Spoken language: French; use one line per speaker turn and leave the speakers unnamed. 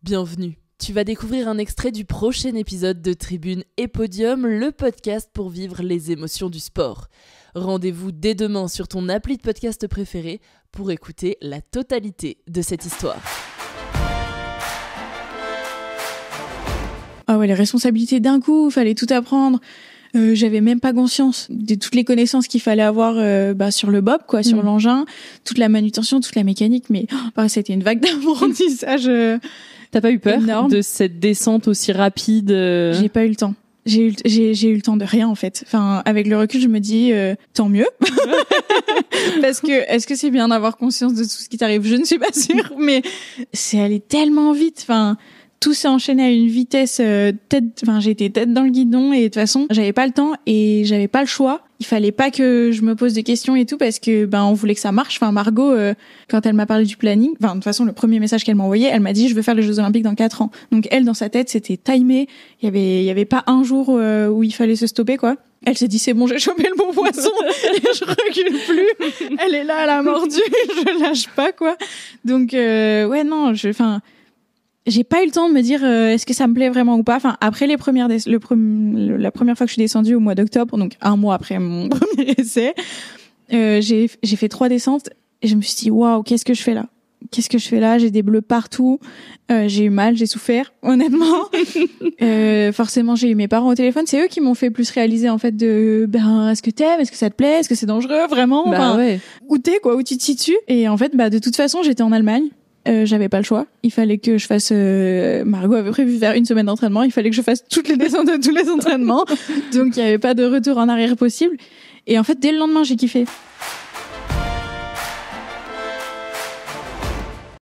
Bienvenue. Tu vas découvrir un extrait du prochain épisode de Tribune et Podium, le podcast pour vivre les émotions du sport. Rendez-vous dès demain sur ton appli de podcast préféré pour écouter la totalité de cette histoire.
Ah ouais, les responsabilités d'un coup, fallait tout apprendre. J'avais même pas conscience de toutes les connaissances qu'il fallait avoir sur le bob, quoi, sur l'engin, toute la manutention, toute la mécanique. Mais c'était une vague d'apprentissage.
T'as pas eu peur
énorme.
De cette descente aussi rapide
J'ai pas eu le temps. J'ai eu le temps de rien en fait. Enfin, avec le recul, je me dis tant mieux. Parce que est-ce que c'est bien d'avoir conscience de tout ce qui t'arrive? Je ne suis pas sûre, mais c'est allé tellement vite. Enfin, tout s'est enchaîné à une vitesse j'étais tête dans le guidon et de toute façon, j'avais pas le temps et j'avais pas le choix. Il fallait pas que je me pose des questions et tout parce que on voulait que ça marche. Enfin, Margot, quand elle m'a parlé du planning, de toute façon, le premier message qu'elle m'a envoyé, elle m'a dit je veux faire les Jeux Olympiques dans 4 ans. Donc elle, dans sa tête, c'était timé. Il y avait pas un jour où il fallait se stopper, quoi. Elle s'est dit c'est bon, j'ai chopé le bon poisson et je recule plus. Elle est là, elle a mordu, je lâche pas, quoi. Donc j'ai pas eu le temps de me dire est-ce que ça me plaît vraiment ou pas. Enfin, après la première fois que je suis descendue au mois d'octobre, donc un mois après mon premier essai, j'ai fait 3 descentes et je me suis dit waouh, qu'est-ce que je fais là? J'ai des bleus partout, j'ai eu mal, j'ai souffert, honnêtement. Forcément, j'ai eu mes parents au téléphone, c'est eux qui m'ont fait plus réaliser en fait de est-ce que t'aimes, est-ce que ça te plaît, est-ce que c'est dangereux vraiment,
ouais.
Où t'es quoi, où tu te situes. Et en fait de toute façon, j'étais en Allemagne. J'avais pas le choix. Il fallait que je fasse. Margot avait prévu faire 1 semaine d'entraînement. Il fallait que je fasse toutes les descentes de tous les entraînements. Donc il y avait pas de retour en arrière possible. Et en fait, dès le lendemain, j'ai kiffé.